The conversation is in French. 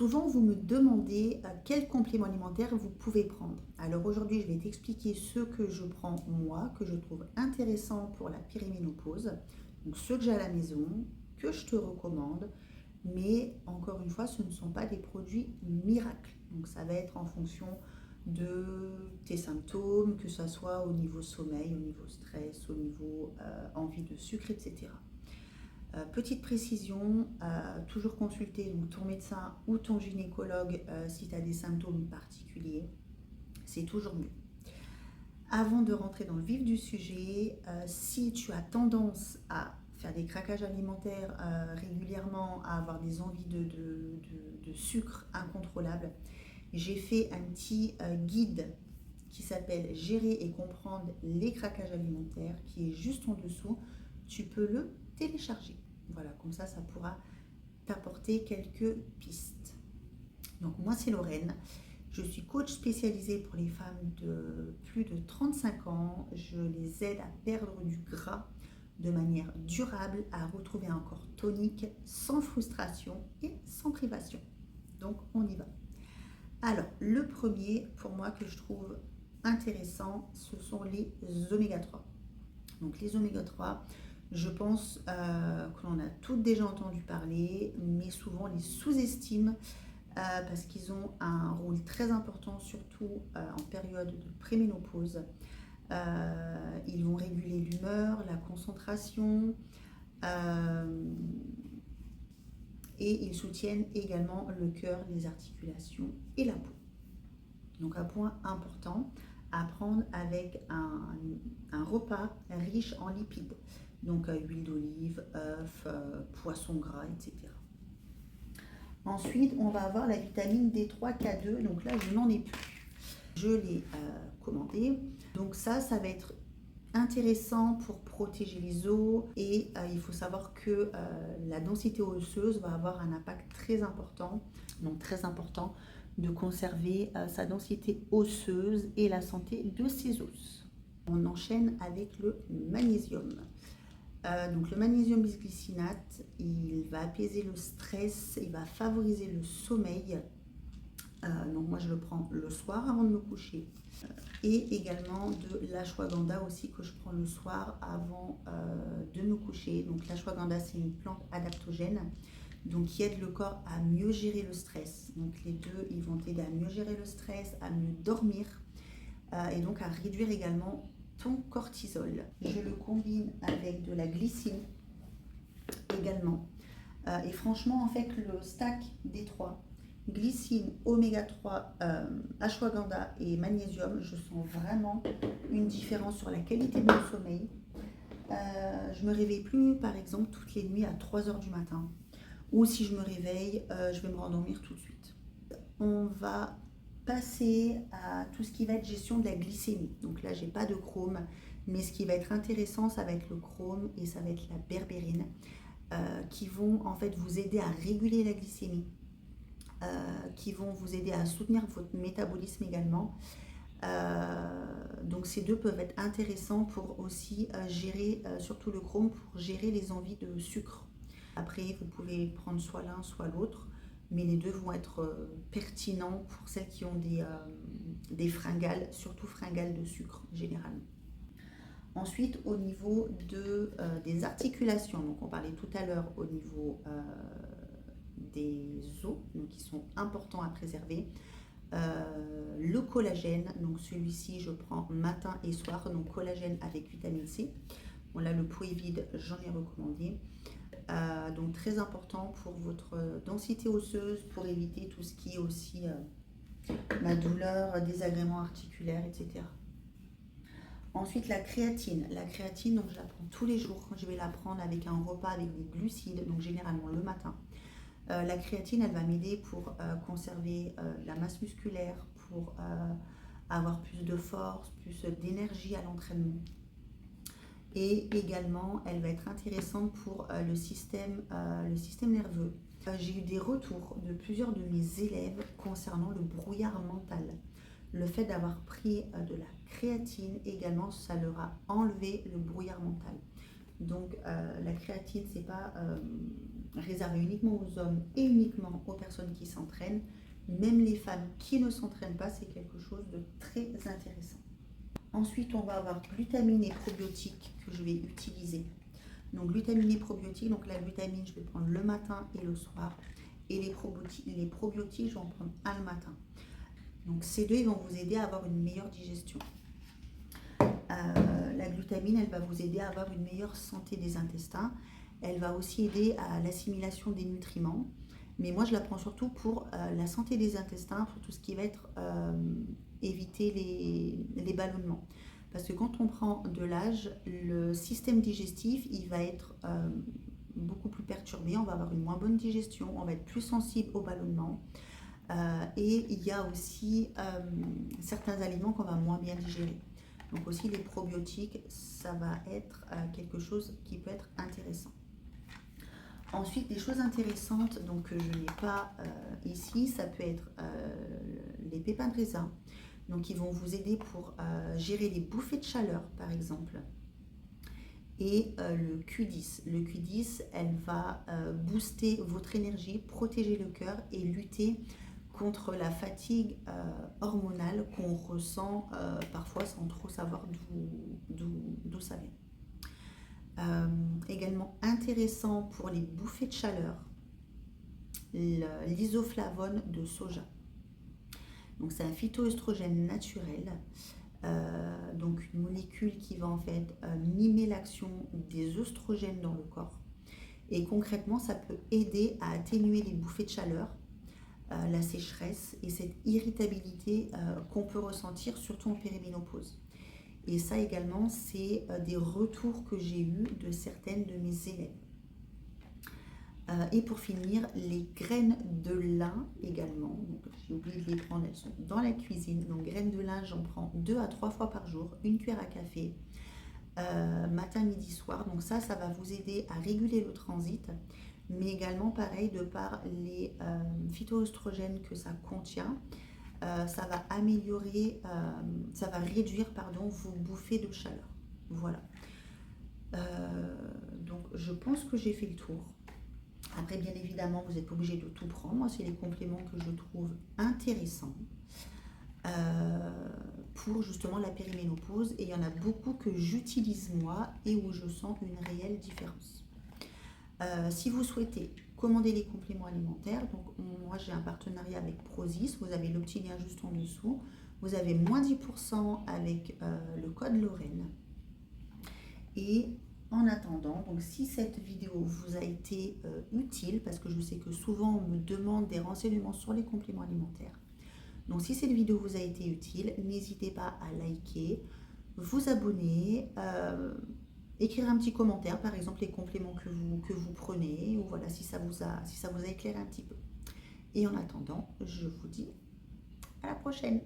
Souvent, vous me demandez quel complément alimentaire vous pouvez prendre. Alors aujourd'hui, je vais t'expliquer ce que je prends moi, que je trouve intéressant pour la périménopause, donc ceux que j'ai à la maison, que je te recommande, mais encore une fois, ce ne sont pas des produits miracles. Donc ça va être en fonction de tes symptômes, que ce soit au niveau sommeil, au niveau stress, au niveau envie de sucre, etc. Petite précision, toujours consulter donc, ton médecin ou ton gynécologue si tu as des symptômes particuliers, c'est toujours mieux. Avant de rentrer dans le vif du sujet, si tu as tendance à faire des craquages alimentaires régulièrement, à avoir des envies de sucre incontrôlables, j'ai fait un petit guide qui s'appelle Gérer et comprendre les craquages alimentaires, qui est juste en dessous. Tu peux le télécharger. Voilà, comme ça pourra t'apporter quelques pistes. Donc moi, c'est Lorraine. Je suis coach spécialisée pour les femmes de plus de 35 ans. Je les aide à perdre du gras de manière durable, à retrouver un corps tonique, sans frustration et sans privation. Donc, on y va. Alors, le premier, pour moi, que je trouve intéressant, ce sont les oméga 3. Donc, les oméga 3, je pense que l'on a toutes déjà entendu parler, mais souvent on les sous-estime parce qu'ils ont un rôle très important, surtout en période de préménopause. Ils vont réguler l'humeur, la concentration et ils soutiennent également le cœur, les articulations et la peau. Donc un point important à prendre avec un repas riche en lipides. Donc huile d'olive, œufs, poisson gras, etc. Ensuite, on va avoir la vitamine D3K2. Donc là, je n'en ai plus. Je l'ai commandé. Donc ça va être intéressant pour protéger les os. Et il faut savoir que la densité osseuse va avoir un impact très important. Donc très important de conserver sa densité osseuse et la santé de ses os. On enchaîne avec le magnésium. Donc le magnésium bisglycinate, il va apaiser le stress, il va favoriser le sommeil. Donc moi je le prends le soir avant de me coucher. Et également de l'ashwagandha aussi que je prends le soir avant de me coucher. Donc l'ashwagandha, c'est une plante adaptogène, donc qui aide le corps à mieux gérer le stress. Donc les deux, ils vont t'aider à mieux gérer le stress, à mieux dormir et donc à réduire également ton cortisol. Je le combine avec de la glycine également. Et franchement, en fait, le stack des trois, glycine, oméga 3, ashwagandha et magnésium, je sens vraiment une différence sur la qualité de mon sommeil. Je me réveille plus, par exemple, toutes les nuits à 3 heures du matin. Ou si je me réveille, je vais me rendormir tout de suite. On va passer à tout ce qui va être gestion de la glycémie. Donc là, j'ai pas de chrome, mais ce qui va être intéressant, ça va être le chrome et ça va être la berbérine qui vont en fait vous aider à réguler la glycémie, qui vont vous aider à soutenir votre métabolisme également. Donc ces deux peuvent être intéressants pour aussi gérer, surtout le chrome, pour gérer les envies de sucre. Après, vous pouvez prendre soit l'un, soit l'autre, mais les deux vont être pertinents pour celles qui ont des fringales, surtout fringales de sucre généralement. Ensuite, au niveau des articulations, donc on parlait tout à l'heure au niveau des os, donc qui sont importants à préserver. Le collagène, donc celui-ci je prends matin et soir, donc collagène avec vitamine C. Bon là le pot est vide, j'en ai recommandé. Donc très important pour votre densité osseuse, pour éviter tout ce qui est aussi la douleur, désagréments articulaires, etc. Ensuite la créatine. La créatine, donc je la prends tous les jours. Je vais la prendre avec un repas avec des glucides, donc généralement le matin. La créatine, elle va m'aider pour conserver la masse musculaire, pour avoir plus de force, plus d'énergie à l'entraînement. Et également, elle va être intéressante pour le système nerveux. J'ai eu des retours de plusieurs de mes élèves concernant le brouillard mental. Le fait d'avoir pris de la créatine également, ça leur a enlevé le brouillard mental. Donc la créatine, c'est pas réservé uniquement aux hommes et uniquement aux personnes qui s'entraînent. Même les femmes qui ne s'entraînent pas, c'est quelque chose de très intéressant. Ensuite, on va avoir glutamine et probiotiques que je vais utiliser. Donc glutamine et probiotiques, donc la glutamine, je vais prendre le matin et le soir. Et les probiotiques, je vais en prendre un le matin. Donc ces deux, ils vont vous aider à avoir une meilleure digestion. La glutamine, elle va vous aider à avoir une meilleure santé des intestins. Elle va aussi aider à l'assimilation des nutriments. Mais moi, je la prends surtout pour la santé des intestins, pour tout ce qui va être éviter les ballonnements. Parce que quand on prend de l'âge, le système digestif, il va être beaucoup plus perturbé. On va avoir une moins bonne digestion, on va être plus sensible aux ballonnements. Et il y a aussi certains aliments qu'on va moins bien digérer. Donc aussi les probiotiques, ça va être quelque chose qui peut être intéressant. Ensuite, des choses intéressantes donc, que je n'ai pas ici, ça peut être les pépins de raisin. Donc, ils vont vous aider pour gérer les bouffées de chaleur, par exemple. Et le Q10. Le Q10, elle va booster votre énergie, protéger le cœur et lutter contre la fatigue hormonale qu'on ressent parfois sans trop savoir d'où ça vient. Également intéressant pour les bouffées de chaleur, l'isoflavone de soja. Donc c'est un phytoœstrogène naturel, donc une molécule qui va en fait mimer l'action des œstrogènes dans le corps. Et concrètement, ça peut aider à atténuer les bouffées de chaleur, la sécheresse et cette irritabilité qu'on peut ressentir surtout en périménopause. Et ça également, c'est des retours que j'ai eus de certaines de mes élèves. Et pour finir, les graines de lin également. J'ai oublié de les prendre, elles sont dans la cuisine. Donc graines de lin, j'en prends 2 à 3 fois par jour, une cuillère à café, matin, midi, soir. Donc ça va vous aider à réguler le transit. Mais également, pareil, de par les phytoœstrogènes que ça contient, ça va améliorer, ça va réduire vos bouffées de chaleur. Voilà. Donc je pense que j'ai fait le tour. Après, bien évidemment, vous n'êtes pas obligé de tout prendre. Moi, c'est les compléments que je trouve intéressants pour justement la périménopause. Et il y en a beaucoup que j'utilise moi et où je sens une réelle différence. Si vous souhaitez commander les compléments alimentaires, donc moi j'ai un partenariat avec Prozis, vous avez le petit lien juste en dessous, vous avez moins 10% avec le code Lorraine. Et en attendant, donc si cette vidéo vous a été utile, parce que je sais que souvent on me demande des renseignements sur les compléments alimentaires, donc si cette vidéo vous a été utile, n'hésitez pas à liker, vous abonner, écrire un petit commentaire, par exemple les compléments que vous prenez, ou voilà, si ça vous a éclairé un petit peu. Et en attendant, je vous dis à la prochaine.